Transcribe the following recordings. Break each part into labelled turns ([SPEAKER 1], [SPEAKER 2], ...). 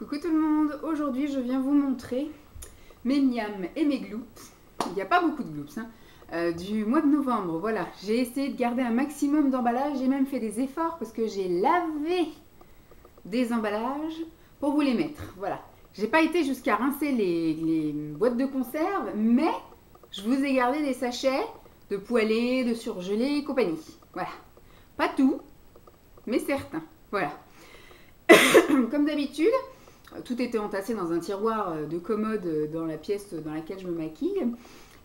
[SPEAKER 1] Coucou tout le monde, aujourd'hui je viens vous montrer mes miams et mes gloops. Il n'y a pas beaucoup de gloops du mois de novembre. Voilà, j'ai essayé de garder un maximum d'emballages, j'ai même fait des efforts parce que j'ai lavé des emballages pour vous les mettre. Voilà, j'ai pas été jusqu'à rincer les boîtes de conserve, mais je vous ai gardé des sachets de poêlés, de surgelés et compagnie. Voilà, pas tout, mais certains. Voilà. Comme d'habitude, tout était entassé dans un tiroir de commode dans la pièce dans laquelle je me maquille.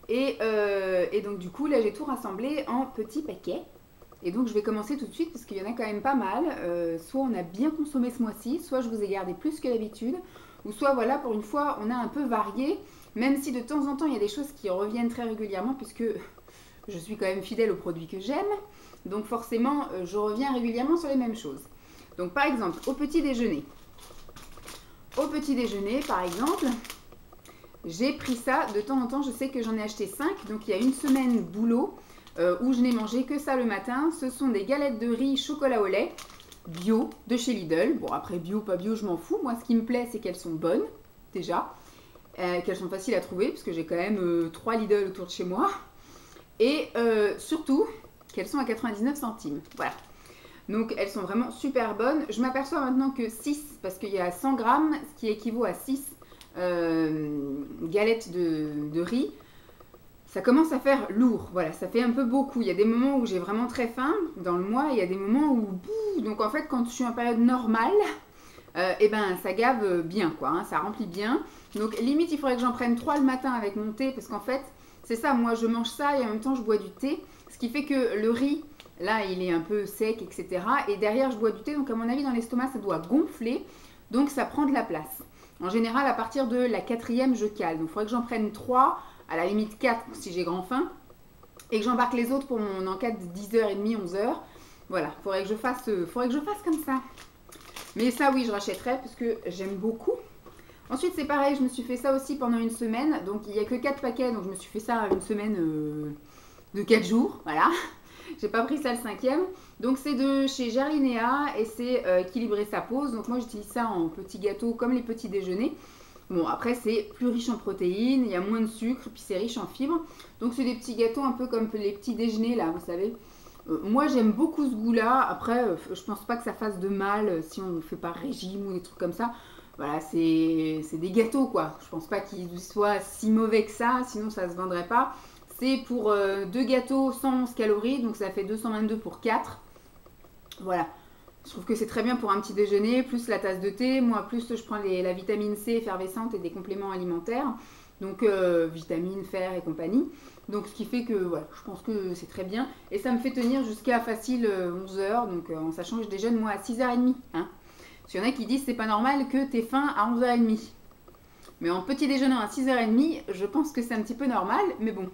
[SPEAKER 1] Et donc du coup, là j'ai tout rassemblé en petits paquets. Et donc je vais commencer tout de suite parce qu'il y en a quand même pas mal. Soit on a bien consommé ce mois-ci, soit je vous ai gardé plus que d'habitude. Ou soit voilà, pour une fois, on a un peu varié. Même si de temps en temps, il y a des choses qui reviennent très régulièrement puisque je suis quand même fidèle aux produits que j'aime. Donc forcément, je reviens régulièrement sur les mêmes choses. Donc par exemple, au petit déjeuner. Au petit déjeuner, par exemple, j'ai pris ça de temps en temps. Je sais que j'en ai acheté 5. Donc il y a une semaine boulot où je n'ai mangé que ça le matin. Ce sont des galettes de riz chocolat au lait bio de chez Lidl. Bon, après bio, pas bio, je m'en fous. Moi, ce qui me plaît, c'est qu'elles sont bonnes, déjà. Qu'elles sont faciles à trouver, parce que j'ai quand même 3 Lidl autour de chez moi. Et surtout, qu'elles sont à 99 centimes. Voilà. Donc elles sont vraiment super bonnes. Je m'aperçois maintenant que 6, parce qu'il y a 100 grammes, ce qui équivaut à 6 galettes de riz, ça commence à faire lourd. Voilà, ça fait un peu beaucoup. Il y a des moments où j'ai vraiment très faim dans le mois, il y a des moments où... Donc en fait, quand je suis en période normale, et ben ça gave bien, quoi. Hein, ça remplit bien. Donc limite, il faudrait que j'en prenne 3 le matin avec mon thé, parce qu'en fait, c'est ça, moi je mange ça et en même temps je bois du thé. Ce qui fait que le riz... Là, il est un peu sec, etc. Et derrière, je bois du thé. Donc, à mon avis, dans l'estomac, ça doit gonfler. Donc, ça prend de la place. En général, à partir de la 4e, je cale. Donc, il faudrait que j'en prenne 3, à la limite 4 si j'ai grand faim. Et que j'embarque les autres pour mon encas de 10h30, 11h. Voilà, il faudrait que je fasse comme ça. Mais ça, oui, je rachèterai parce que j'aime beaucoup. Ensuite, c'est pareil, je me suis fait ça aussi pendant une semaine. Donc, il n'y a que 4 paquets. Donc, je me suis fait ça une semaine de 4 jours. Voilà. J'ai pas pris ça le 5e. Donc c'est de chez Gerlinéa et c'est équilibrer sa pose. Donc moi j'utilise ça en petits gâteaux comme les petits déjeuners. Bon après c'est plus riche en protéines, il y a moins de sucre, puis c'est riche en fibres. Donc c'est des petits gâteaux un peu comme les petits déjeuners là, vous savez. Moi j'aime beaucoup ce goût-là. Après je pense pas que ça fasse de mal si on ne fait pas régime ou des trucs comme ça. Voilà, c'est des gâteaux quoi. Je pense pas qu'ils soient si mauvais que ça, sinon ça se vendrait pas. C'est pour 2 gâteaux 111 calories, donc ça fait 222 pour 4. Voilà, je trouve que c'est très bien pour un petit déjeuner, plus la tasse de thé. Moi, plus je prends la vitamine C effervescente et des compléments alimentaires. Donc, vitamines, fer et compagnie. Donc, ce qui fait que, voilà, je pense que c'est très bien. Et ça me fait tenir jusqu'à facile 11h, donc en sachant que je déjeune moi à 6h30. Hein. Parce qu'il y en a qui disent c'est pas normal que tu aies faim à 11h30. Mais en petit déjeunant à 6h30, je pense que c'est un petit peu normal, mais bon.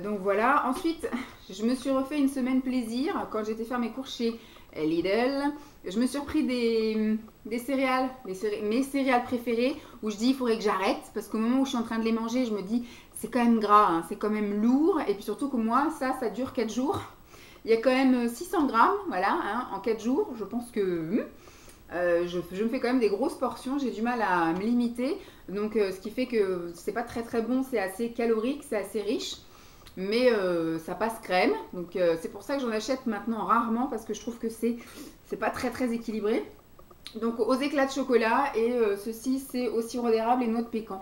[SPEAKER 1] Donc voilà, ensuite je me suis refait une semaine plaisir quand j'étais faire mes cours chez Lidl. Je me suis repris des céréales, mes céréales préférées où je dis il faudrait que j'arrête parce qu'au moment où je suis en train de les manger je me dis c'est quand même gras, hein, c'est quand même lourd et puis surtout que moi ça dure 4 jours. Il y a quand même 600 grammes, voilà, hein, en 4 jours, je pense que... je me fais quand même des grosses portions, j'ai du mal à me limiter, donc ce qui fait que c'est pas très très bon, c'est assez calorique, c'est assez riche, mais ça passe crème, donc c'est pour ça que j'en achète maintenant rarement parce que je trouve que c'est pas très très équilibré. Donc aux éclats de chocolat et ceci c'est au sirop d'érable et noix de pécan.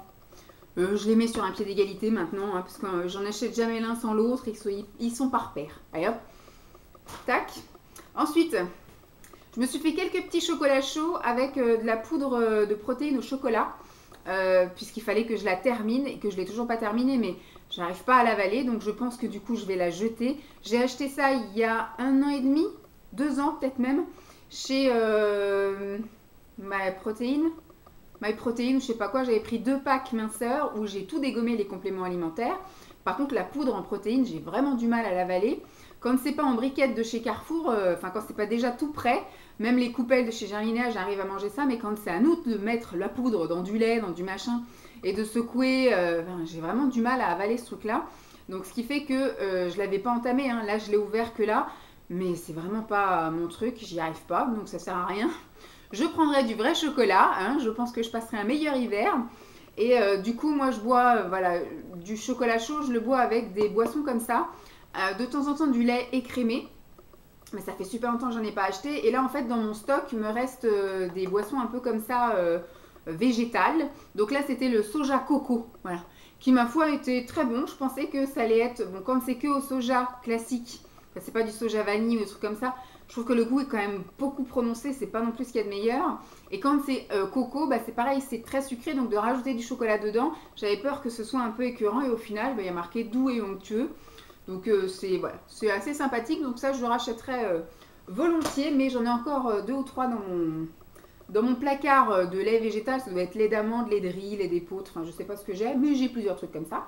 [SPEAKER 1] Je les mets sur un pied d'égalité maintenant, hein, parce que j'en achète jamais l'un sans l'autre, ils sont par paire. Allez hop, tac. Ensuite, je me suis fait quelques petits chocolats chauds avec de la poudre de protéines au chocolat, puisqu'il fallait que je la termine et que je ne l'ai toujours pas terminée, mais je n'arrive pas à l'avaler, donc je pense que du coup je vais la jeter. J'ai acheté ça il y a 1 an et demi, 2 ans peut-être même, chez MyProtein, je sais pas quoi, j'avais pris 2 packs minceurs où j'ai tout dégommé les compléments alimentaires. Par contre la poudre en protéines, j'ai vraiment du mal à l'avaler. Quand c'est pas en briquette de chez Carrefour, enfin quand c'est pas déjà tout prêt, même les coupelles de chez Gerlinéa, j'arrive à manger ça, mais quand c'est à nous de mettre la poudre dans du lait, dans du machin, et de secouer, j'ai vraiment du mal à avaler ce truc-là. Donc ce qui fait que je l'avais pas entamé, hein. Là je l'ai ouvert que là, mais c'est vraiment pas mon truc, j'y arrive pas, donc ça sert à rien. je prendrai du vrai chocolat, hein, je pense que je passerai un meilleur hiver. Et du coup, moi, je bois voilà, du chocolat chaud, je le bois avec des boissons comme ça. De temps en temps, du lait écrémé. Mais ça fait super longtemps que j'en ai pas acheté. Et là, en fait, dans mon stock, il me reste des boissons un peu comme ça, végétales. Donc là, c'était le soja coco, voilà. Qui, ma foi, était très bon. Je pensais que ça allait être... Bon, comme c'est que au soja classique, c'est pas du soja vanille ou des trucs comme ça, je trouve que le goût est quand même beaucoup prononcé. C'est pas non plus ce qu'il y a de meilleur. Et quand c'est coco, bah, c'est pareil, c'est très sucré. Donc de rajouter du chocolat dedans, j'avais peur que ce soit un peu écœurant. Et au final, bah, il y a marqué doux et onctueux. Donc c'est voilà, c'est assez sympathique. Donc ça, je le rachèterai volontiers. Mais j'en ai encore 2 ou 3 dans mon placard de lait végétal. Ça doit être lait d'amande, lait de riz, lait d'épeautre. Enfin, je sais pas ce que j'ai, mais j'ai plusieurs trucs comme ça.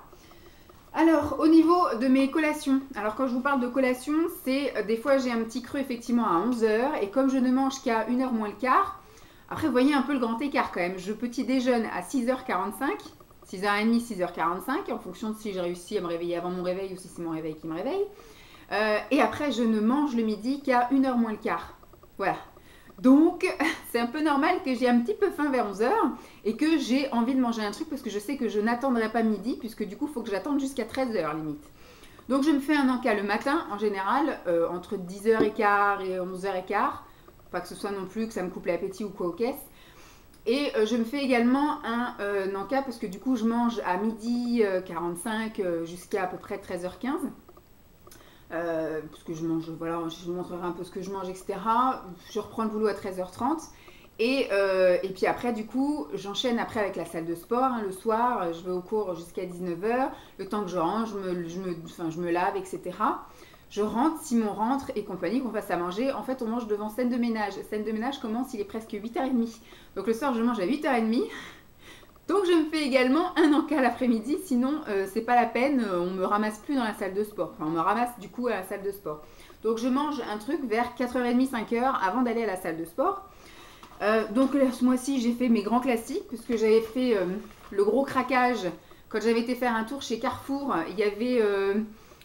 [SPEAKER 1] Alors, au niveau de mes collations, alors quand je vous parle de collation, c'est des fois j'ai un petit creux effectivement à 11 h. Et comme je ne mange qu'à 1 h moins le quart, après vous voyez un peu le grand écart quand même. Je petit déjeune à 6h45. 6h30, 6h45, en fonction de si j'ai réussi à me réveiller avant mon réveil ou si c'est mon réveil qui me réveille. Et après, je ne mange le midi qu'à 1 h moins le quart. Voilà. Donc, c'est un peu normal que j'ai un petit peu faim vers 11 h et que j'ai envie de manger un truc parce que je sais que je n'attendrai pas midi puisque du coup, il faut que j'attende jusqu'à 13 h limite. Donc, je me fais un encas le matin en général, entre 10h15 et 11h15. Pas que ce soit non plus que ça me coupe l'appétit ou quoi aux caisses. Et je me fais également un encas parce que du coup je mange à midi 45 jusqu'à à peu près 13h15. Parce que je mange, voilà, je vous montrerai un peu ce que je mange, etc. Je reprends le boulot à 13h30. Et puis après, du coup, j'enchaîne après avec la salle de sport. Hein, le soir, je vais au cours jusqu'à 19 h. Le temps que je range, je me lave, etc. Je rentre, Simon rentre et compagnie, qu'on fasse à manger. En fait, on mange devant scène de ménage. Scène de ménage commence, il est presque 8h30. Donc le soir, je mange à 8h30. Donc je me fais également un encas l'après-midi. Sinon, c'est pas la peine, on me ramasse plus dans la salle de sport. Enfin, on me ramasse du coup à la salle de sport. Donc je mange un truc vers 4h30, 5h avant d'aller à la salle de sport. Donc ce mois-ci, j'ai fait mes grands classiques. Puisque j'avais fait le gros craquage. Quand j'avais été faire un tour chez Carrefour, il y avait...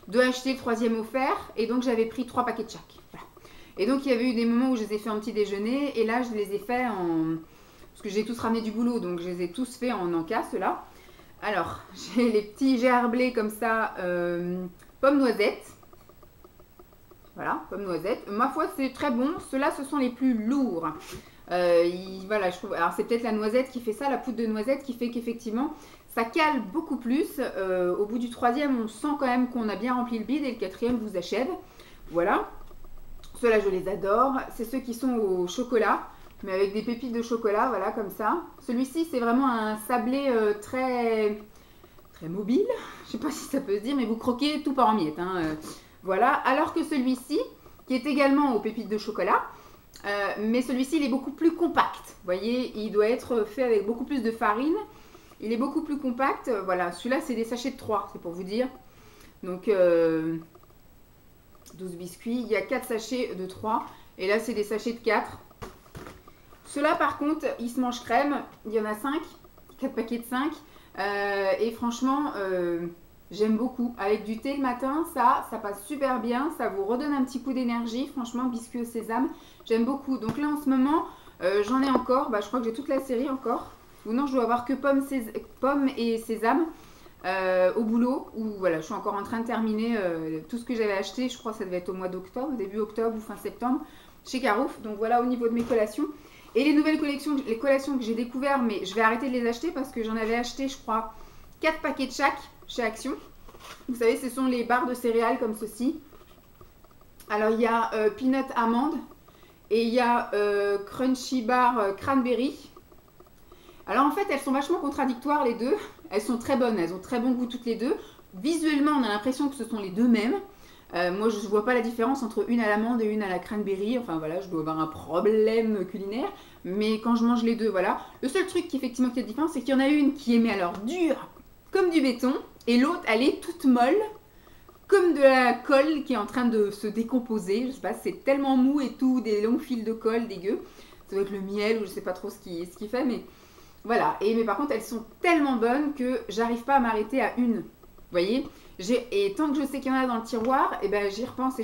[SPEAKER 1] 2 achetés, le 3e offert, et donc j'avais pris 3 paquets de chaque. Voilà. Et donc il y avait eu des moments où je les ai fait en petit déjeuner, et là je les ai fait en... Parce que j'ai tous ramené du boulot, donc je les ai tous fait en encas, ceux-là. Alors, j'ai les petits gerblés comme ça, pommes noisettes. Voilà, pommes noisettes. Ma foi, c'est très bon. Ceux-là, ce sont les plus lourds. Voilà, je trouve... Alors c'est peut-être la noisette qui fait ça, la poudre de noisette qui fait qu'effectivement... Ça cale beaucoup plus. Au bout du 3e, on sent quand même qu'on a bien rempli le bide et le 4e vous achève. Voilà. Ceux-là, je les adore. C'est ceux qui sont au chocolat, mais avec des pépites de chocolat, voilà, comme ça. Celui-ci, c'est vraiment un sablé très, très mobile. Je ne sais pas si ça peut se dire, mais vous croquez tout part en miettes. Hein. Voilà. Alors que celui-ci, qui est également aux pépites de chocolat, mais celui-ci, il est beaucoup plus compact. Vous voyez, il doit être fait avec beaucoup plus de farine. Il est beaucoup plus compact. Voilà, celui-là, c'est des sachets de 3, c'est pour vous dire. Donc, 12 biscuits. Il y a 4 sachets de 3. Et là, c'est des sachets de 4. Ceux-là, par contre, ils se mangent crème. Il y en a 5. 4 paquets de 5. Et franchement, j'aime beaucoup. Avec du thé le matin, ça passe super bien. Ça vous redonne un petit coup d'énergie. Franchement, biscuits au sésame, j'aime beaucoup. Donc là, en ce moment, j'en ai encore. Je crois que j'ai toute la série encore. Ou non, je dois avoir que pommes et sésame au boulot. Ou voilà, je suis encore en train de terminer tout ce que j'avais acheté. Je crois que ça devait être au mois d'octobre, début octobre ou fin septembre, chez Carouf. Donc voilà au niveau de mes collations. Et les nouvelles collections, les collations que j'ai découvertes, mais je vais arrêter de les acheter parce que j'en avais acheté, je crois, 4 paquets de chaque chez Action. Vous savez, ce sont les barres de céréales comme ceci. Alors, il y a Peanut Amande et il y a Crunchy Bar Cranberry. Alors en fait, elles sont vachement contradictoires les deux. Elles sont très bonnes, elles ont très bon goût toutes les deux. Visuellement, on a l'impression que ce sont les deux mêmes. Moi, je ne vois pas la différence entre une à l'amande et une à la cranberry. Enfin voilà, je dois avoir un problème culinaire. Mais quand je mange les deux, voilà. Le seul truc qui effectivement qui est différent, c'est qu'il y en a une qui est mais alors dure comme du béton. Et l'autre, elle est toute molle, comme de la colle qui est en train de se décomposer. Je sais pas, c'est tellement mou et tout, des longs fils de colle dégueu. Ça doit être le miel ou je sais pas trop ce qui fait, mais... Voilà, mais par contre, elles sont tellement bonnes que j'arrive pas à m'arrêter à une. Vous voyez? Et tant que je sais qu'il y en a dans le tiroir, et ben, j'y repense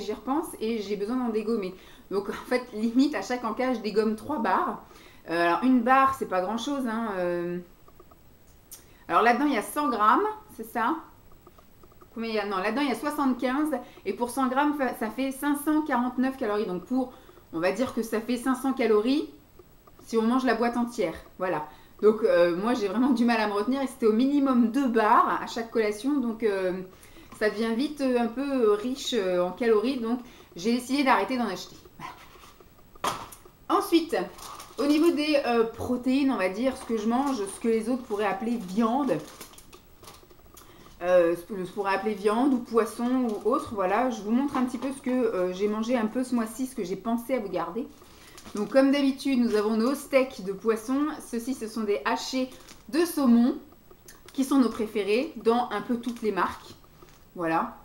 [SPEAKER 1] et j'ai besoin d'en dégommer. Donc, en fait, limite, à chaque encas, je dégomme 3 barres. Alors une barre, c'est pas grand chose, hein. Alors là-dedans, il y a 100 grammes, c'est ça? Combien il y a? Non, là-dedans, il y a 75. Et pour 100 grammes, ça fait 549 calories. Donc on va dire que ça fait 500 calories si on mange la boîte entière. Voilà. Donc moi, j'ai vraiment du mal à me retenir. Et c'était au minimum 2 barres à chaque collation. Donc ça devient vite un peu riche en calories. Donc j'ai décidé d'arrêter d'en acheter. Voilà. Ensuite, au niveau des protéines, on va dire, ce que je mange, ce que les autres pourraient appeler viande. Ce que je pourrais appeler viande ou poisson ou autre. Voilà, je vous montre un petit peu ce que j'ai mangé un peu ce mois-ci, ce que j'ai pensé à vous garder. Donc comme d'habitude, nous avons nos steaks de poisson. Ceux-ci, ce sont des hachés de saumon qui sont nos préférés dans un peu toutes les marques. Voilà.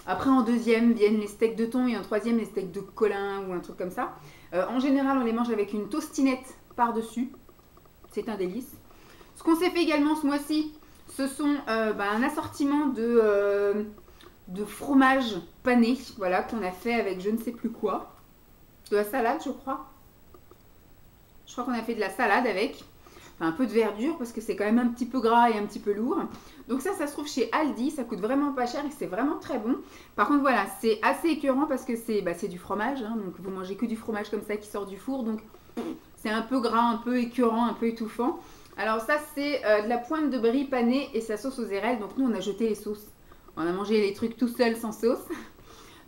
[SPEAKER 1] Après, en deuxième viennent les steaks de thon et en troisième les steaks de colin ou un truc comme ça. En général, on les mange avec une tostinette par-dessus. C'est un délice. Ce qu'on s'est fait également ce mois-ci, ce sont un assortiment de fromage pané, voilà, qu'on a fait avec je ne sais plus quoi. De la salade, je crois. Je crois qu'on a fait de la salade avec. Enfin, un peu de verdure parce que c'est quand même un petit peu gras et un petit peu lourd. Donc ça se trouve chez Aldi. Ça coûte vraiment pas cher et c'est vraiment très bon. Par contre, voilà, c'est assez écœurant parce que c'est du fromage. Hein, donc vous mangez que du fromage comme ça qui sort du four. Donc c'est un peu gras, un peu écœurant, un peu étouffant. Alors ça, c'est de la pointe de brie panée et sa sauce aux érelles. Donc nous, on a jeté les sauces. On a mangé les trucs tout seul sans sauce.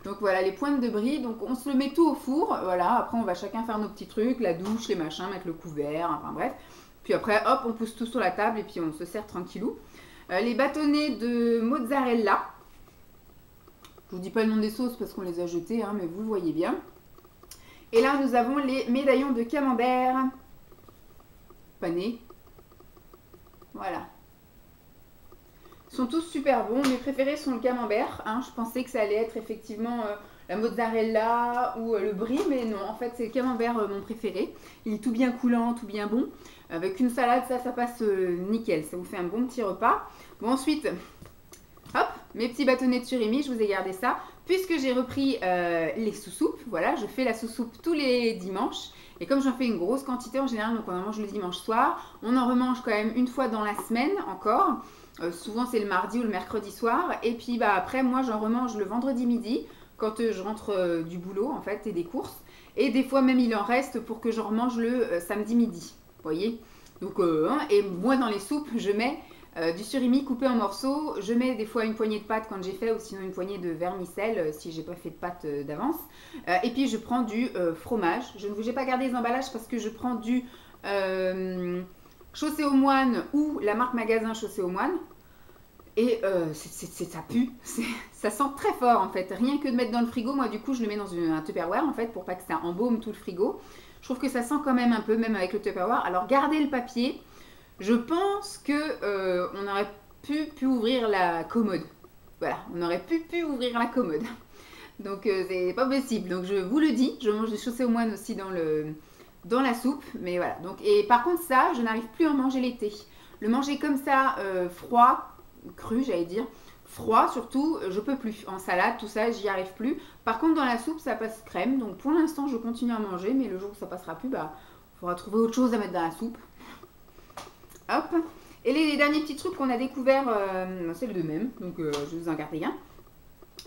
[SPEAKER 1] Donc voilà, les pointes de brie. Donc on se le met tout au four. Voilà, après on va chacun faire nos petits trucs, la douche, les machins, mettre le couvert, enfin bref. Puis après, hop, on pousse tout sur la table et puis on se sert tranquillou. Les bâtonnets de mozzarella. Je vous dis pas le nom des sauces parce qu'on les a jetés, hein, mais vous le voyez bien. Et là, nous avons les médaillons de camembert panés. Voilà. Ils sont tous super bons. Mes préférés sont le camembert. Hein. Je pensais que ça allait être effectivement la mozzarella ou le brie, mais non, en fait, c'est le camembert mon préféré. Il est tout bien coulant, tout bien bon. Avec une salade, ça passe nickel. Ça vous fait un bon petit repas. Bon, ensuite, hop, mes petits bâtonnets de surimi, je vous ai gardé ça. Puisque j'ai repris les sous-soupes, voilà, je fais la sous-soupe tous les dimanches. Et comme j'en fais une grosse quantité en général, donc on en mange le dimanche soir, on en remange quand même une fois dans la semaine encore. Souvent c'est le mardi ou le mercredi soir. Et puis après, moi j'en remange le vendredi midi quand je rentre du boulot en fait et des courses. Et des fois même il en reste pour que j'en remange le samedi midi. Vous voyez. Donc, et moi dans les soupes, je mets du surimi coupé en morceaux. Je mets des fois une poignée de pâtes quand j'ai fait ou sinon une poignée de vermicelle si j'ai pas fait de pâtes d'avance. Et puis je prends du fromage. Je ne vous ai pas gardé les emballages parce que je prends du Chaussée aux Moines ou la marque magasin Chaussée aux Moines. Et ça pue, ça sent très fort en fait. Rien que de mettre dans le frigo, moi du coup je le mets dans un Tupperware en fait pour pas que ça embaume tout le frigo. Je trouve que ça sent quand même un peu, même avec le Tupperware. Alors gardez le papier. Je pense que on aurait pu ouvrir la commode. Voilà, on aurait pu ouvrir la commode. Donc c'est pas possible. Donc je vous le dis, je mange des chaussées aux moines aussi dans la soupe. Mais voilà. Donc, et par contre ça, je n'arrive plus à en manger l'été. Le manger comme ça, froid, cru j'allais dire, froid surtout, je peux plus. En salade, tout ça, j'y arrive plus. Par contre dans la soupe, ça passe crème. Donc pour l'instant, je continue à manger. Mais le jour où ça passera plus, il faudra trouver autre chose à mettre dans la soupe. Hop. Et les derniers petits trucs qu'on a découvert, c'est le de même, donc je vais vous en garder un.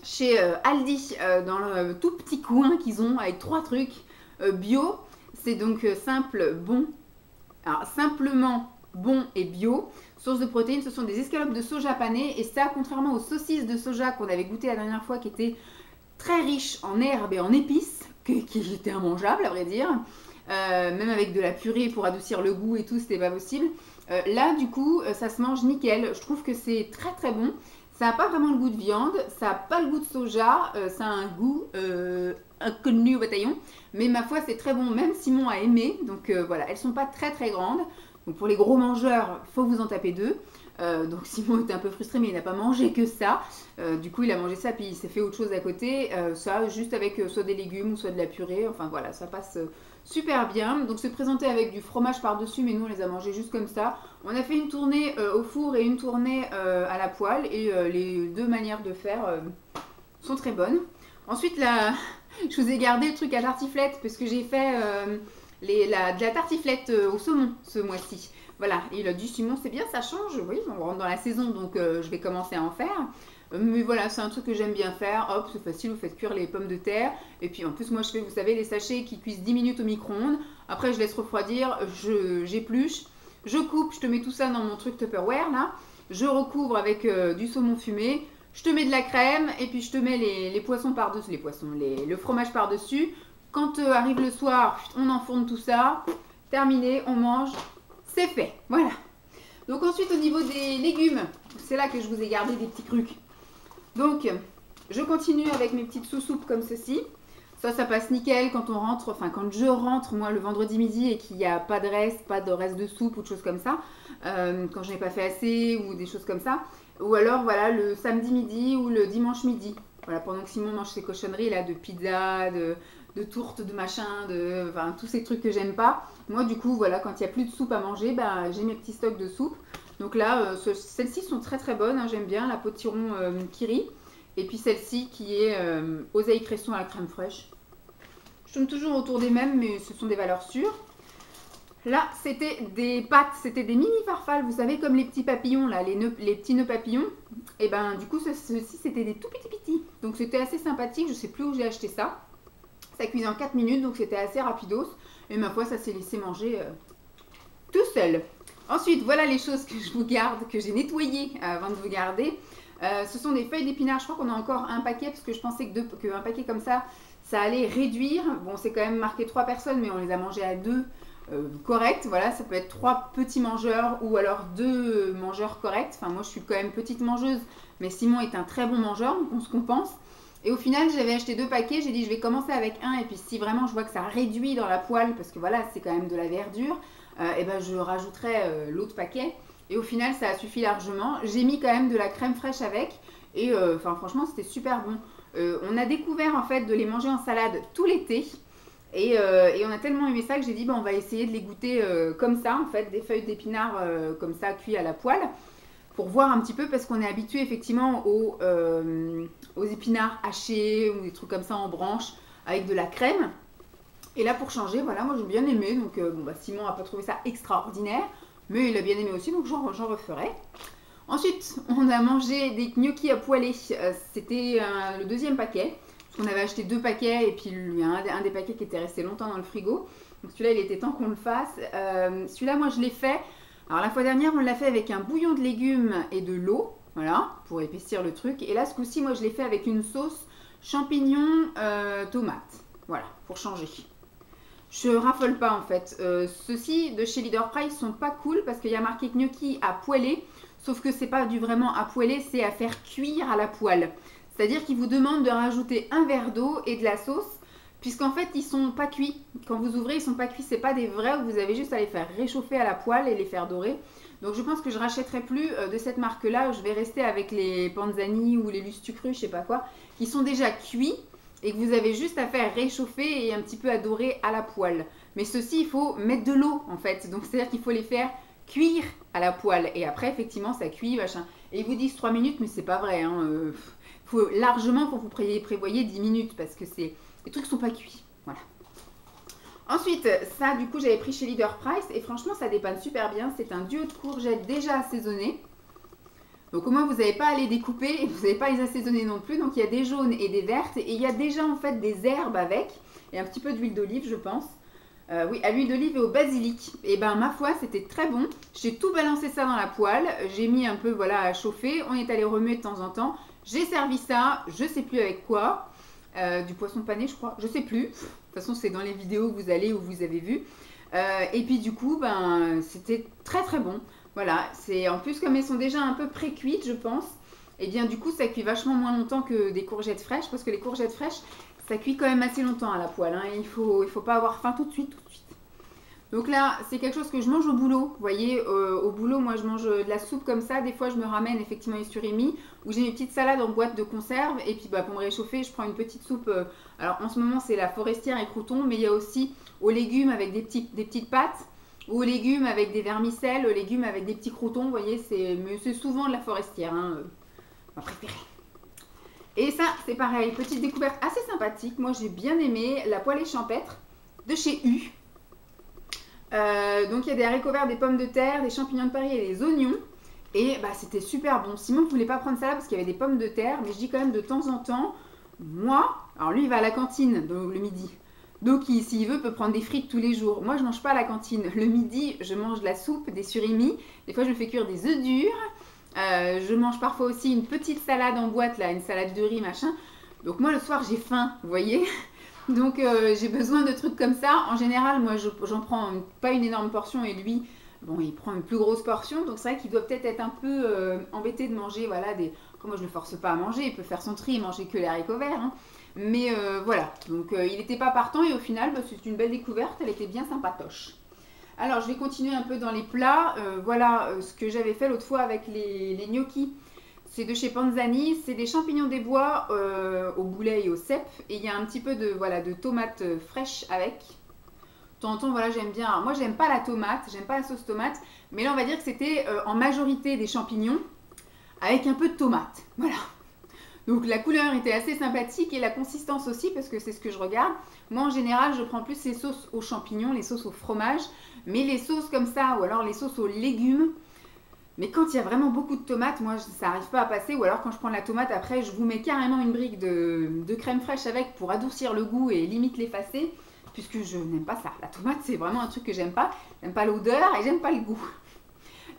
[SPEAKER 1] Chez Aldi, dans le tout petit coin qu'ils ont avec 3 trucs bio. C'est donc simple, bon. Alors simplement bon et bio. Source de protéines, ce sont des escalopes de soja panées. Et ça, contrairement aux saucisses de soja qu'on avait goûté la dernière fois, qui étaient très riches en herbes et en épices, qui étaient immangeables à vrai dire. Même avec de la purée pour adoucir le goût et tout, c'était pas possible. Là, du coup, ça se mange nickel. Je trouve que c'est très très bon. Ça n'a pas vraiment le goût de viande, ça n'a pas le goût de soja, ça a un goût inconnu au bataillon. Mais ma foi, c'est très bon. Même Simon a aimé. Donc voilà, elles sont pas très très grandes. Donc pour les gros mangeurs, faut vous en taper 2. Donc Simon était un peu frustré, mais il n'a pas mangé que ça. Du coup, il a mangé ça, puis il s'est fait autre chose à côté. Ça, juste avec soit des légumes ou soit de la purée. Enfin voilà, ça passe super bien. Donc c'est présenté avec du fromage par-dessus, mais nous on les a mangés juste comme ça. On a fait une tournée au four et une tournée à la poêle. Et les deux manières de faire sont très bonnes. Ensuite, là, je vous ai gardé le truc à tartiflette parce que j'ai fait de la tartiflette au saumon ce mois-ci. Voilà, et il a dit Simon, c'est bien, ça change. Oui, on rentre dans la saison, donc je vais commencer à en faire. Mais voilà, c'est un truc que j'aime bien faire. Hop, c'est facile, vous faites cuire les pommes de terre. Et puis en plus, moi, je fais, vous savez, les sachets qui cuisent 10 minutes au micro-ondes. Après, je laisse refroidir, j'épluche, je coupe, je te mets tout ça dans mon truc Tupperware, là. Je recouvre avec du saumon fumé. Je te mets de la crème et puis je te mets les poissons par-dessus, le fromage par-dessus. Quand arrive le soir, on enfourne tout ça. Terminé, on mange. C'est fait, voilà. Donc ensuite, au niveau des légumes, c'est là que je vous ai gardé des petits trucs. Donc, je continue avec mes petites sous-soupes comme ceci. Ça passe nickel quand on rentre, enfin quand je rentre moi le vendredi midi et qu'il n'y a pas de reste de soupe ou de choses comme ça, quand je n'ai pas fait assez ou des choses comme ça, ou alors voilà le samedi midi ou le dimanche midi, voilà pendant que Simon mange ses cochonneries là de pizza, de tourtes, de machin, enfin tous ces trucs que j'aime pas. Moi du coup voilà quand il n'y a plus de soupe à manger, bah, j'ai mes petits stocks de soupe. Donc là celles-ci sont très très bonnes, hein, j'aime bien la potiron Kiri. Et puis celle-ci qui est oseille cresson à la crème fraîche. Je tourne toujours autour des mêmes, mais ce sont des valeurs sûres. Là, c'était des pâtes, c'était des mini farfales, vous savez, comme les petits papillons, là, les petits nœuds papillons. Et ben, du coup, ceux-ci, c'était des tout petits. Donc, c'était assez sympathique. Je ne sais plus où j'ai acheté ça. Ça cuisait en 4 minutes, donc c'était assez rapidos. Et ma foi, ça s'est laissé manger tout seul. Ensuite, voilà les choses que je vous garde, que j'ai nettoyées avant de vous garder. Ce sont des feuilles d'épinards. Je crois qu'on a encore un paquet, parce que je pensais qu'un paquet comme ça allait réduire. Bon, c'est quand même marqué 3 personnes, mais on les a mangés à 2 corrects. Voilà, ça peut être 3 petits mangeurs ou alors 2 mangeurs corrects. Enfin, moi, je suis quand même petite mangeuse, mais Simon est un très bon mangeur, donc on se compense. Et au final, j'avais acheté 2 paquets. J'ai dit, je vais commencer avec un. Et puis, si vraiment je vois que ça réduit dans la poêle, parce que voilà, c'est quand même de la verdure, et ben, je rajouterai l'autre paquet. Et au final, ça a suffi largement. J'ai mis quand même de la crème fraîche avec. Et enfin, franchement, c'était super bon. On a découvert en fait de les manger en salade tout l'été. Et on a tellement aimé ça que j'ai dit, on va essayer de les goûter comme ça, en fait, des feuilles d'épinards comme ça, cuits à la poêle. Pour voir un petit peu, parce qu'on est habitué effectivement aux épinards hachés ou des trucs comme ça en branche avec de la crème. Et là, pour changer, voilà, moi j'ai bien aimé. Donc, Simon n'a pas trouvé ça extraordinaire. Mais il a bien aimé aussi, donc j'en referai. Ensuite, on a mangé des gnocchis à poêler. C'était le 2e paquet. On avait acheté 2 paquets et puis il y a un des paquets qui était resté longtemps dans le frigo. Donc celui-là, il était temps qu'on le fasse. Celui-là, moi, je l'ai fait. Alors la fois dernière, on l'a fait avec un bouillon de légumes et de l'eau. Voilà, pour épaissir le truc. Et là, ce coup-ci, moi, je l'ai fait avec une sauce champignons, tomates. Voilà, pour changer. Je raffole pas en fait. Ceux-ci de chez Leader Price sont pas cool parce qu'il y a marqué gnocchi à poêler. Sauf que c'est pas du vraiment à poêler, c'est à faire cuire à la poêle. C'est-à-dire qu'ils vous demandent de rajouter un verre d'eau et de la sauce. Puisqu'en fait, ils sont pas cuits. Quand vous ouvrez, ils sont pas cuits. C'est pas des vrais où vous avez juste à les faire réchauffer à la poêle et les faire dorer. Donc je pense que je rachèterai plus de cette marque-là. Je vais rester avec les Panzani ou les Lustucru, je sais pas quoi, qui sont déjà cuits. Et que vous avez juste à faire réchauffer et un petit peu à dorer à la poêle. Mais ceux-ci, il faut mettre de l'eau en fait. Donc c'est-à-dire qu'il faut les faire cuire à la poêle. Et après, effectivement, ça cuit, machin. Et ils vous disent 3 minutes, mais c'est pas vrai. Faut largement pour vous prévoyez 10 minutes parce que les trucs sont pas cuits. Voilà. Ensuite, ça, du coup, j'avais pris chez Leader Price. Et franchement, ça dépanne super bien. C'est un duo de courgettes déjà assaisonnées. Donc au moins vous n'avez pas à les découper et vous n'avez pas à les assaisonner non plus. Donc il y a des jaunes et des vertes et il y a déjà en fait des herbes avec et un petit peu d'huile d'olive je pense. Oui, à l'huile d'olive et au basilic. Et ben ma foi c'était très bon. J'ai tout balancé ça dans la poêle. J'ai mis un peu voilà à chauffer. On est allé remuer de temps en temps. J'ai servi ça. Je sais plus avec quoi. Du poisson pané je crois. Je sais plus. De toute façon c'est dans les vidéos que vous allez ou vous avez vu. Et puis du coup ben c'était très très bon. Voilà, c'est en plus comme elles sont déjà un peu pré-cuites, je pense, et bien du coup ça cuit vachement moins longtemps que des courgettes fraîches, parce que les courgettes fraîches, ça cuit quand même assez longtemps à la poêle, hein, il faut pas avoir faim tout de suite. Donc là, c'est quelque chose que je mange au boulot, vous voyez, au boulot, moi je mange de la soupe comme ça, des fois je me ramène effectivement les surimi, où j'ai mes petites salades en boîte de conserve, et puis pour me réchauffer, je prends une petite soupe, alors en ce moment c'est la forestière et croûtons, mais il y a aussi aux légumes avec des petites pâtes, aux légumes avec des vermicelles, aux légumes avec des petits croûtons, vous voyez, c'est souvent de la forestière, hein, ma préférée. Et ça, c'est pareil, petite découverte assez sympathique. Moi, j'ai bien aimé la poêlée champêtre de chez U. Donc il y a des haricots verts, des pommes de terre, des champignons de Paris et des oignons. Et bah, c'était super bon. Simon ne voulait pas prendre ça là parce qu'il y avait des pommes de terre, mais je dis quand même de temps en temps, moi, alors lui il va à la cantine donc, le midi. Donc s'il veut peut prendre des frites tous les jours. Moi je mange pas à la cantine. Le midi je mange de la soupe, des surimi. Des fois je me fais cuire des œufs durs. Je mange parfois aussi une petite salade en boîte là, une salade de riz machin. Donc moi le soir j'ai faim, vous voyez. Donc j'ai besoin de trucs comme ça. En général moi j'en prends pas une énorme portion et lui, bon il prend une plus grosse portion. Donc c'est vrai qu'il doit peut-être être un peu embêté de manger voilà des... Moi je le force pas à manger, il peut faire son tri et manger que les haricots verts. Hein. Mais voilà, donc il n'était pas partant et au final bah, c'est une belle découverte, elle était bien sympatoche. Alors je vais continuer un peu dans les plats. Voilà ce que j'avais fait l'autre fois avec les gnocchis. C'est de chez Panzani, c'est des champignons des bois au boulet et au cèpe. Et il y a un petit peu de, voilà, de tomates fraîches avec. De temps en temps, voilà, j'aime bien. Alors, moi, j'aime pas la tomate, j'aime pas la sauce tomate. Mais là, on va dire que c'était en majorité des champignons avec un peu de tomate. Voilà. Donc la couleur était assez sympathique et la consistance aussi parce que c'est ce que je regarde. Moi en général je prends plus les sauces aux champignons, les sauces au fromage, mais les sauces comme ça ou alors les sauces aux légumes. Mais quand il y a vraiment beaucoup de tomates, moi ça n'arrive pas à passer ou alors quand je prends la tomate après je vous mets carrément une brique de crème fraîche avec pour adoucir le goût et limite l'effacer puisque je n'aime pas ça. La tomate c'est vraiment un truc que j'aime pas l'odeur et j'aime pas le goût.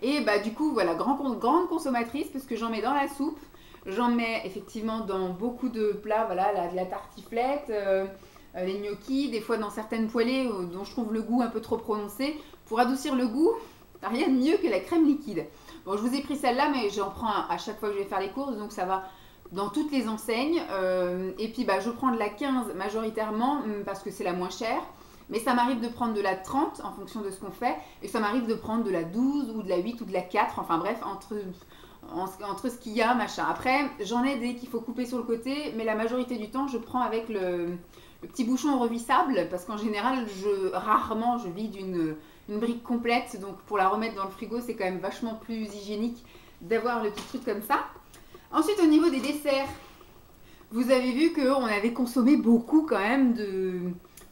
[SPEAKER 1] Et bah du coup voilà, grande consommatrice parce que j'en mets dans la soupe. J'en mets effectivement dans beaucoup de plats, voilà, la tartiflette, les gnocchis, des fois dans certaines poêlées dont je trouve le goût un peu trop prononcé. Pour adoucir le goût, rien de mieux que la crème liquide. Bon, je vous ai pris celle-là, mais j'en prends à chaque fois que je vais faire les courses, donc ça va dans toutes les enseignes. Et puis, bah, je prends de la 15 majoritairement parce que c'est la moins chère. Mais ça m'arrive de prendre de la 30 en fonction de ce qu'on fait. Et ça m'arrive de prendre de la 12 ou de la 8 ou de la 4. Enfin bref, entre ce qu'il y a, machin. Après, j'en ai des qu'il faut couper sur le côté, mais la majorité du temps, je prends avec le petit bouchon revissable, parce qu'en général, rarement, je vide une brique complète, donc pour la remettre dans le frigo, c'est quand même vachement plus hygiénique d'avoir le petit truc comme ça. Ensuite, au niveau des desserts, vous avez vu qu'on avait consommé beaucoup quand même de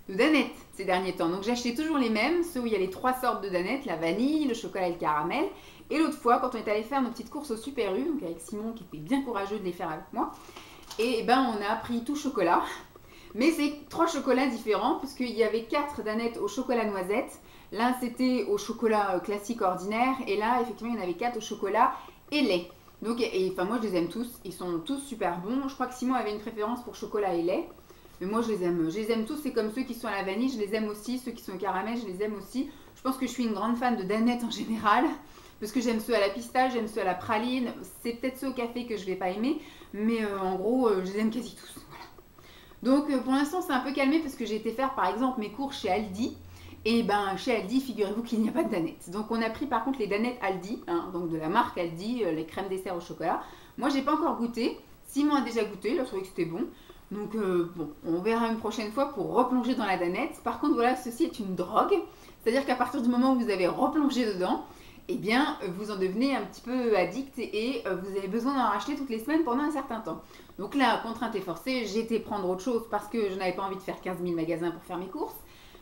[SPEAKER 1] danettes ces derniers temps. Donc j'achetais toujours les mêmes, ceux où il y a les 3 sortes de danettes, la vanille, le chocolat et le caramel. Et l'autre fois, quand on est allé faire nos petites courses au Super U, donc avec Simon qui était bien courageux de les faire avec moi, et ben on a pris tout chocolat. Mais c'est 3 chocolats différents, puisqu'il y avait 4 danettes au chocolat noisette. L'un c'était au chocolat classique ordinaire, et là effectivement il y en avait 4 au chocolat et lait. Donc, enfin moi je les aime tous, ils sont tous super bons. Je crois que Simon avait une préférence pour chocolat et lait. Mais moi je les aime tous, c'est comme ceux qui sont à la vanille, je les aime aussi, ceux qui sont au caramel, je les aime aussi. Je pense que je suis une grande fan de danettes en général, parce que j'aime ceux à la pistache, j'aime ceux à la praline, c'est peut-être ceux au café que je vais pas aimer, mais en gros je les aime quasi tous. Voilà. Donc pour l'instant c'est un peu calmé parce que j'ai été faire par exemple mes cours chez Aldi, et ben chez Aldi figurez-vous qu'il n'y a pas de danettes. Donc on a pris par contre les danettes Aldi, hein, donc de la marque Aldi, les crèmes dessert au chocolat. Moi j'ai pas encore goûté, Simon a déjà goûté, il a trouvé que c'était bon. Donc bon, on verra une prochaine fois pour replonger dans la danette. Par contre, voilà, ceci est une drogue. C'est-à-dire qu'à partir du moment où vous avez replongé dedans, eh bien, vous en devenez un petit peu addict et vous avez besoin d'en racheter toutes les semaines pendant un certain temps. Donc là, contrainte et forcée, j'ai été prendre autre chose parce que je n'avais pas envie de faire 15 000 magasins pour faire mes courses.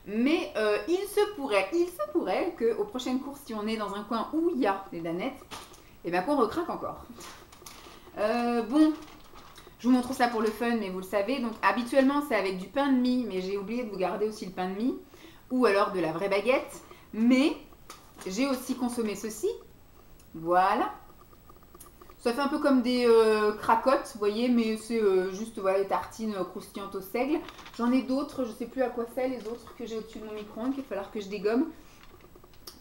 [SPEAKER 1] Mais il se pourrait qu'aux prochaines courses, si on est dans un coin où il y a des danettes, eh bien qu'on recraque encore. Bon... Je vous montre ça pour le fun, mais vous le savez. Donc habituellement, c'est avec du pain de mie, mais j'ai oublié de vous garder aussi le pain de mie. Ou alors de la vraie baguette. Mais j'ai aussi consommé ceci. Voilà. Ça fait un peu comme des cracottes, vous voyez, mais c'est juste voilà, des tartines croustillantes au seigle. J'en ai d'autres, je ne sais plus à quoi c'est, les autres que j'ai au-dessus de mon micro-ondes, qu'il va falloir que je dégomme.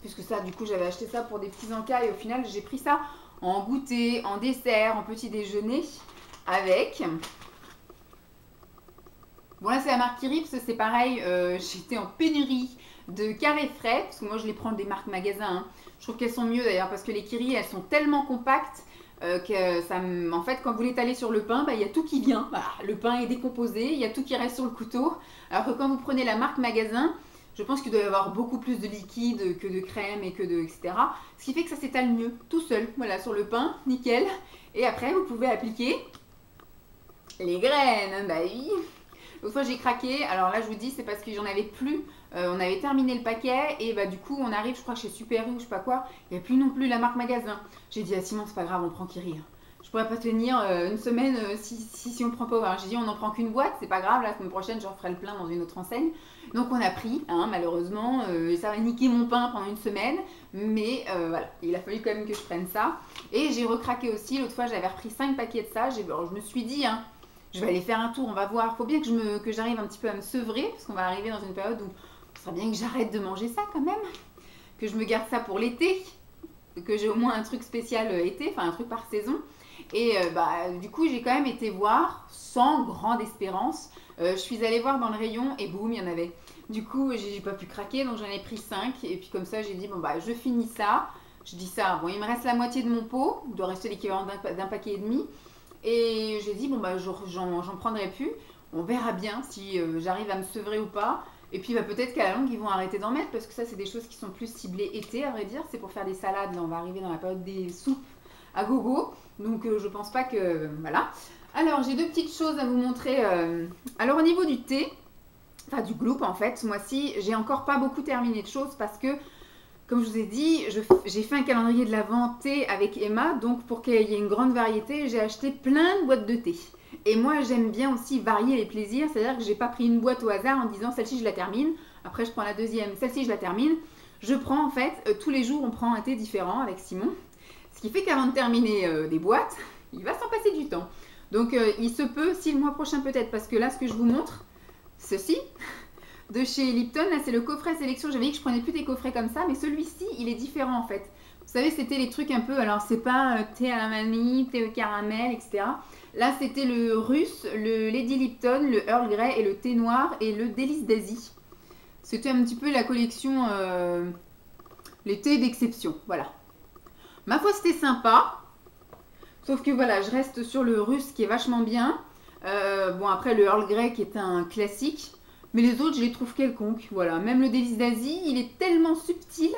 [SPEAKER 1] Puisque ça, du coup, j'avais acheté ça pour des petits encas et au final, j'ai pris ça en goûter, en dessert, en petit déjeuner. Avec. Bon là c'est la marque Kirips, c'est pareil, j'étais en pénurie de carrés frais, parce que moi je les prends des marques magasins, hein. Je trouve qu'elles sont mieux d'ailleurs, parce que les Kiri elles sont tellement compactes que ça en fait quand vous l'étalez sur le pain, il y a tout qui vient, voilà, le pain est décomposé, il y a tout qui reste sur le couteau, alors que quand vous prenez la marque magasin, je pense qu'il doit y avoir beaucoup plus de liquide que de crème et que de etc. Ce qui fait que ça s'étale mieux, tout seul, voilà, sur le pain, nickel, et après vous pouvez appliquer les graines, bah oui. L'autre fois j'ai craqué, alors là je vous dis c'est parce que j'en avais plus On avait terminé le paquet et bah du coup on arrive, je crois, chez Super U ou je sais pas quoi. Il n'y a plus non plus la marque magasin. J'ai dit à Simon, c'est pas grave, on prend Kiri. Je pourrais pas tenir une semaine si on prend pas. Alors j'ai dit, on n'en prend qu'une boîte, c'est pas grave, la semaine prochaine je referai le plein dans une autre enseigne. Donc on a pris, hein, malheureusement, ça va niquer mon pain pendant une semaine, mais voilà, il a fallu quand même que je prenne ça. Et j'ai recraqué aussi, l'autre fois j'avais repris 5 paquets de ça, je me suis dit, hein, je vais aller faire un tour, on va voir, faut bien que j'arrive un petit peu à me sevrer, parce qu'on va arriver dans une période où ce serait bien que j'arrête de manger ça quand même, que je me garde ça pour l'été, que j'ai au moins un truc spécial été, enfin un truc par saison. Et du coup, j'ai quand même été voir sans grande espérance. Je suis allée voir dans le rayon et boum, il y en avait. Du coup, j'ai pas pu craquer, donc j'en ai pris 5. Et puis comme ça, j'ai dit, bon bah, je finis ça. Je dis ça, bon, il me reste la moitié de mon pot. Il doit rester l'équivalent d'un paquet et demi. Et j'ai dit, bon bah, j'en prendrai plus. On verra bien si j'arrive à me sevrer ou pas. Et puis peut-être qu'à la longue, ils vont arrêter d'en mettre. Parce que ça, c'est des choses qui sont plus ciblées été, à vrai dire. C'est pour faire des salades. Là, on va arriver dans la période des soupes à gogo. Donc je pense pas que... Voilà. Alors j'ai 2 petites choses à vous montrer. Alors au niveau du thé, enfin du gloop en fait, ce mois-ci, j'ai encore pas beaucoup terminé de choses parce que, comme je vous ai dit, j'ai fait un calendrier de l'Avent thé avec Emma. Donc pour qu'il y ait une grande variété, j'ai acheté plein de boîtes de thé. Et moi j'aime bien aussi varier les plaisirs, c'est-à-dire que j'ai pas pris une boîte au hasard en disant celle-ci je la termine, après je prends la deuxième, celle-ci je la termine. Je prends en fait, tous les jours on prend un thé différent avec Simon. Ce qui fait qu'avant de terminer des boîtes, il va s'en passer du temps. Donc il se peut, si le mois prochain peut-être, parce que là ce que je vous montre, ceci, de chez Lipton, là c'est le coffret sélection. J'avais dit que je prenais plus des coffrets comme ça, mais celui-ci il est différent en fait. Vous savez, c'était les trucs un peu, alors c'est pas thé à la vanille, thé au caramel, etc. Là c'était le russe, le Lady Lipton, le Earl Grey et le thé noir et le délice d'Asie. C'était un petit peu la collection, les thés d'exception, voilà. Ma foi, c'était sympa. Sauf que voilà, je reste sur le russe qui est vachement bien. Bon, après le Earl Grey qui est un classique. Mais les autres, je les trouve quelconques. Voilà, même le délice d'Asie, il est tellement subtil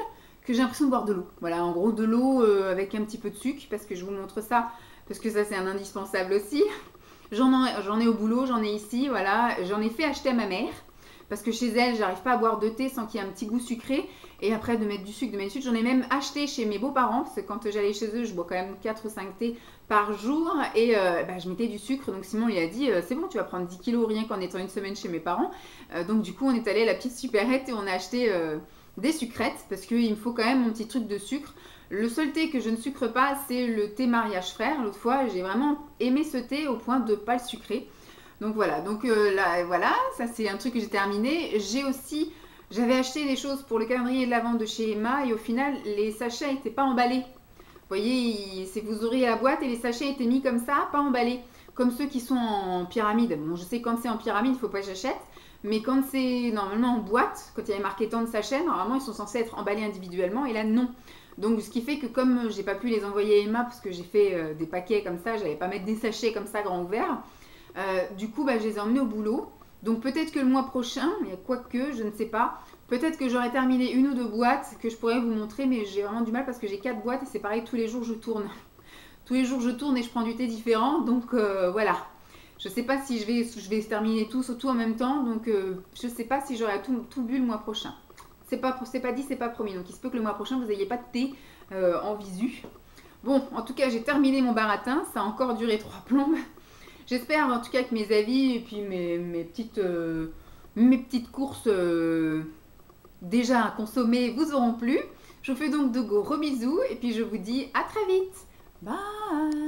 [SPEAKER 1] que j'ai l'impression de boire de l'eau. Voilà, en gros de l'eau avec un petit peu de sucre. Parce que je vous montre ça. Parce que ça, c'est un indispensable aussi. J'en ai au boulot, j'en ai ici. Voilà, j'en ai fait acheter à ma mère. Parce que chez elle, j'arrive pas à boire de thé sans qu'il y ait un petit goût sucré. Et après, de mettre du sucre, J'en ai même acheté chez mes beaux-parents. Parce que quand j'allais chez eux, je bois quand même 4 ou 5 thés par jour. Et je mettais du sucre. Donc Simon, il a dit, c'est bon, tu vas prendre 10 kilos rien qu'en étant une semaine chez mes parents. Donc du coup, on est allé à la petite supérette et on a acheté des sucrètes. Parce qu'il me faut quand même mon petit truc de sucre. Le seul thé que je ne sucre pas, c'est le thé mariage frère. L'autre fois, j'ai vraiment aimé ce thé au point de ne pas le sucrer. Donc voilà, là, voilà, ça c'est un truc que j'ai terminé. J'avais acheté des choses pour le calendrier de l'Avent de chez Emma et au final, les sachets n'étaient pas emballés. Vous voyez, vous aurez la boîte et les sachets étaient mis comme ça, pas emballés. Comme ceux qui sont en pyramide. Bon, je sais quand c'est en pyramide, il ne faut pas que j'achète. Mais quand c'est normalement en boîte, quand il y avait marqué tant de sachets, normalement ils sont censés être emballés individuellement et là non. Donc ce qui fait que comme j'ai pas pu les envoyer à Emma parce que j'ai fait des paquets comme ça, j'allais pas mettre des sachets comme ça grand ouvert. Du coup, je les ai emmenés au boulot. Donc peut-être que le mois prochain, mais quoique, je ne sais pas, peut-être que j'aurai terminé 1 ou 2 boîtes que je pourrais vous montrer, mais j'ai vraiment du mal parce que j'ai 4 boîtes et c'est pareil, tous les jours je tourne. Tous les jours je tourne et je prends du thé différent, donc voilà. Je ne sais pas si je vais terminer tout en même temps, donc je ne sais pas si j'aurai tout bu le mois prochain. C'est pas dit, c'est pas promis, donc il se peut que le mois prochain vous n'ayez pas de thé en visu. Bon, en tout cas, j'ai terminé mon baratin, ça a encore duré 3 plombes. J'espère en tout cas que mes avis et puis mes petites courses déjà à consommer vous auront plu. Je vous fais donc de gros bisous et puis je vous dis à très vite. Bye!